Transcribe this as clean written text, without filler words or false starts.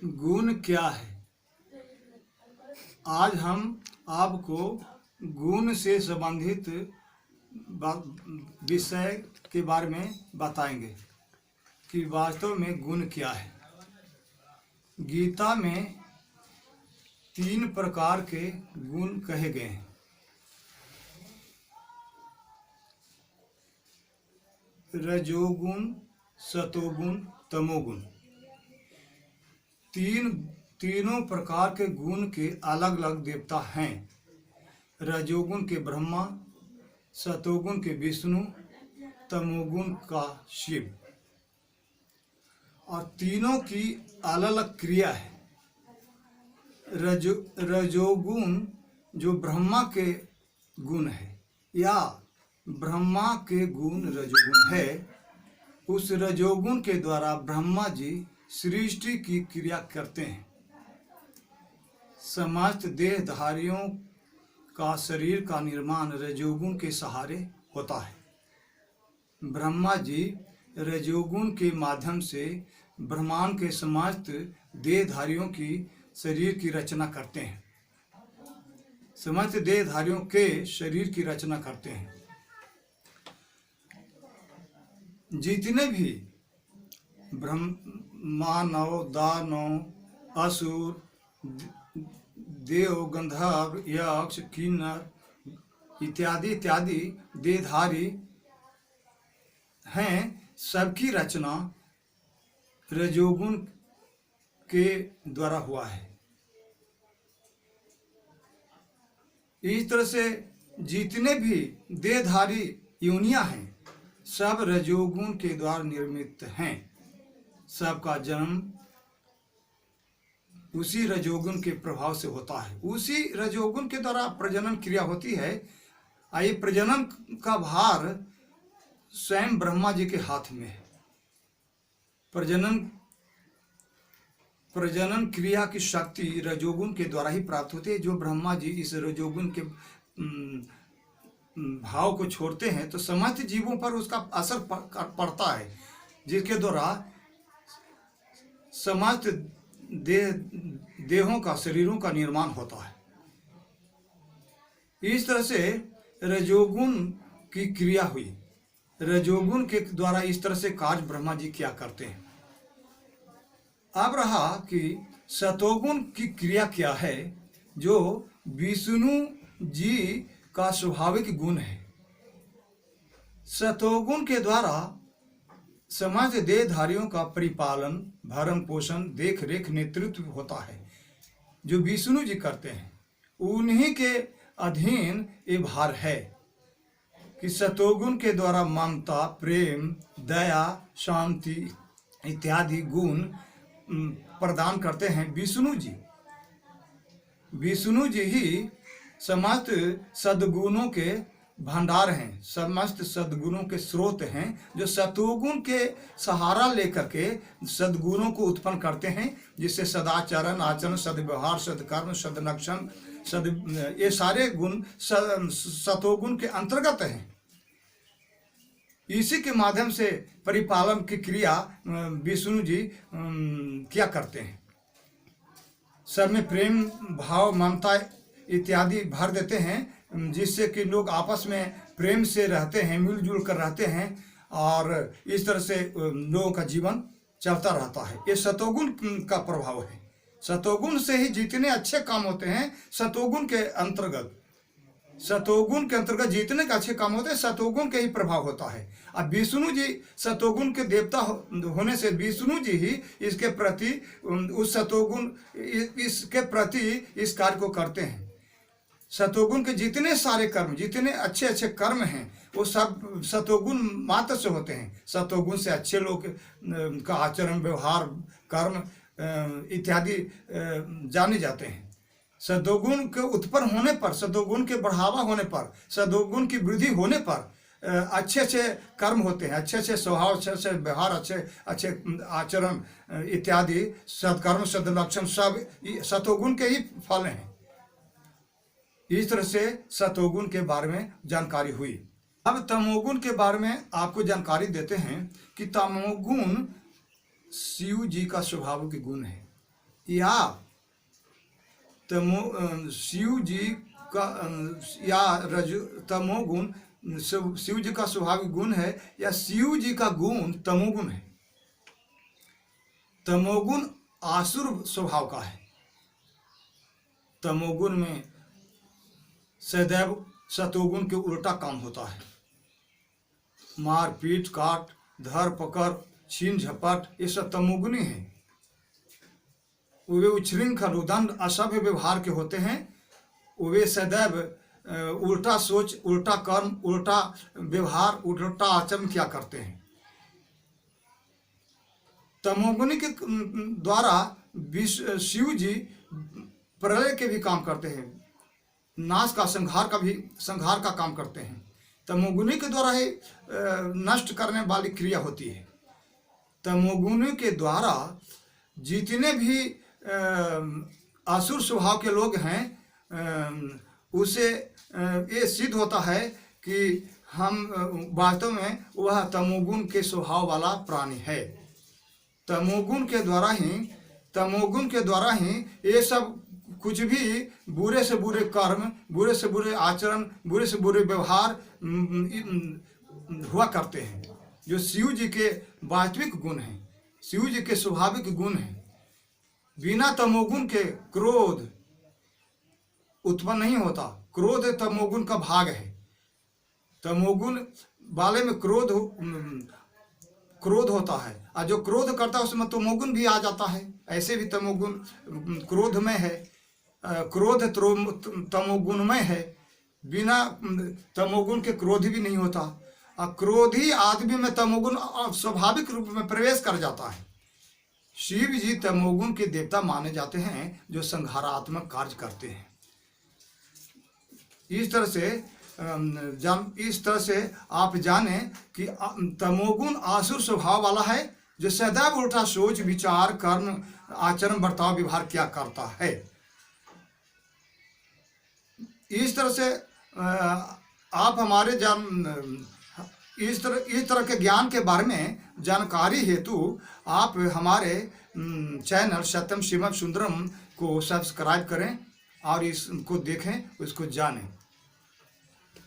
गुण क्या है। आज हम आपको गुण से संबंधित विषय के बारे में बताएंगे कि वास्तव में गुण क्या है। गीता में 3 प्रकार के गुण कहे गए हैं। रजोगुण, सतोगुण, तमोगुण। तीनों प्रकार के गुण के अलग अलग देवता हैं। रजोगुण के ब्रह्मा, सतोगुण के विष्णु, तमोगुण का शिव। और तीनों की अलग अलग क्रिया है। रजोगुण जो ब्रह्मा के गुण है या ब्रह्मा के गुण रजोगुण है, उस रजोगुण के द्वारा ब्रह्मा जी सृष्टि की क्रिया करते हैं। समस्त देहधारियों का शरीर का निर्माण रजोगुण के सहारे होता है। ब्रह्मा जी रजोगुण के माध्यम से ब्रह्मांड के समस्त देहधारियों की शरीर की रचना करते हैं। समस्त देहधारियों के शरीर की रचना करते हैं। जितने भी मानव, दानव, असुर, देव, गंधर्व, यक्ष, किन्नर इत्यादि इत्यादि देहधारी हैं, सबकी रचना रजोगुण के द्वारा हुआ है। इस तरह से जितने भी देहधारी योनियां हैं, सब रजोगुण के द्वारा निर्मित हैं। सबका जन्म उसी रजोगुण के प्रभाव से होता है। उसी रजोगुण के द्वारा प्रजनन क्रिया होती है। ये प्रजनन का भार स्वयं ब्रह्मा जी के हाथ में है। प्रजनन क्रिया की शक्ति रजोगुण के द्वारा ही प्राप्त होती है। जो ब्रह्मा जी इस रजोगुण के भाव को छोड़ते हैं तो समस्त जीवों पर उसका असर पड़ता है, जिसके द्वारा समस्त देहों का, शरीरों का निर्माण होता है। इस तरह से रजोगुण की क्रिया हुई। रजोगुण के द्वारा इस तरह से कार्य ब्रह्मा जी क्या करते हैं। अब रहा कि सतोगुण की क्रिया क्या है, जो विष्णु जी का स्वाभाविक गुण है। सतोगुण के द्वारा समस्त देहधारियों का परिपालन, भरण पोषण, देख रेख, नेतृत्व होता है, जो विष्णु जी करते हैं। उन्हीं के अधीन ये भार है कि सतोगुण के द्वारा ममता, प्रेम, दया, शांति इत्यादि गुण प्रदान करते हैं विष्णु जी। विष्णु जी ही समस्त सद्गुणों के भंडार हैं, समस्त सद्गुणों के स्रोत हैं, जो सतोगुण के सहारा लेकर के सद्गुणों को उत्पन्न करते हैं, जिससे सदाचरण, आचरण, सद्व्यवहार, सद्कर्म, सदलक्षण, ये सारे गुण सतोगुण के अंतर्गत हैं। इसी के माध्यम से परिपालन की क्रिया विष्णु जी क्या करते हैं। सब में प्रेम भाव, ममता इत्यादि भर देते हैं, जिससे कि लोग आपस में प्रेम से रहते हैं, मिलजुल कर रहते हैं, और इस तरह से लोगों का जीवन चलता रहता है। ये सतोगुण का प्रभाव है। सतोगुण से ही जितने अच्छे काम होते हैं, सतोगुण के अंतर्गत जितने के अच्छे काम होते हैं, सतोगुण के ही प्रभाव होता है। अब विष्णु जी सतोगुण के देवता होने से विष्णु जी ही इसके प्रति उस सतोगुण इसके प्रति इस कार्य को करते हैं। सतोगुण के जितने सारे कर्म, जितने अच्छे अच्छे कर्म हैं, वो सब सतोगुण मात्र से होते हैं। सतोगुण से अच्छे लोग का आचरण, व्यवहार, कर्म इत्यादि जाने जाते हैं। सतोगुण के उत्पन्न होने पर, सतोगुण के बढ़ावा होने पर, सतोगुण की वृद्धि होने पर अच्छे अच्छे कर्म होते हैं, अच्छे अच्छे स्वभाव, अच्छे अच्छे व्यवहार, अच्छे अच्छे आचरण इत्यादि सत्कर्म, सदलक्षण सब सतोगुण के ही फल हैं। इस तरह से सतोगुण के बारे में जानकारी हुई। अब तमोगुण के बारे में आपको जानकारी देते हैं कि तमोगुण शिव जी का स्वभाव के गुण है। या शिव जी का या रज तमोगुण शिव जी का स्वाभाविक गुण है, या शिव जी का गुण तमोगुण है। तमोगुण आसुर स्वभाव का है। तमोगुण में सदैव सतोगुण के उल्टा काम होता है। मार पीट काट धर पकड़ छीन झपट ये सब तमोगुणी है। वे उच्छृंखल उदंड असभ्य व्यवहार के होते हैं। वे सदैव उल्टा सोच उल्टा कर्म उल्टा व्यवहार उल्टा आचरण क्या करते हैं। तमोगुणी के द्वारा शिव जी प्रलय के भी काम करते हैं, नाश का संहार का काम करते हैं। तमोगुणी के द्वारा ही नष्ट करने वाली क्रिया होती है। तमोगुणी के द्वारा जितने भी असुर स्वभाव के लोग हैं उसे ये सिद्ध होता है कि हम वास्तव में वह तमोगुण के स्वभाव वाला प्राणी है। तमोगुण के द्वारा ही ये सब कुछ भी बुरे से बुरे कर्म बुरे से बुरे आचरण बुरे से बुरे व्यवहार हुआ करते हैं, जो शिव जी के वास्तविक गुण हैं, शिव जी के स्वाभाविक गुण हैं। बिना तमोगुण के क्रोध उत्पन्न नहीं होता। क्रोध तमोगुण का भाग है। तमोगुण वाले में क्रोध होता है, और जो क्रोध करता है उसमें तमोगुण भी आ जाता है। ऐसे भी तमोगुण क्रोध में है, क्रोध तमोगुणमय है। बिना तमोगुण के क्रोध भी नहीं होता। क्रोधी आदमी में तमोगुण स्वाभाविक रूप में प्रवेश कर जाता है। शिव जी तमोगुण के देवता माने जाते हैं, जो संहारात्मक कार्य करते हैं। इस तरह से आप जाने कि तमोगुण आसुर स्वभाव वाला है, जो सदैव उल्टा सोच विचार कर्म आचरण बर्ताव व्यवहार क्या करता है। इस तरह से आप हमारे इस तरह के ज्ञान के बारे में जानकारी हेतु आप हमारे चैनल सत्यम शिवम सुंदरम को सब्सक्राइब करें और इसको देखें, उसको जानें।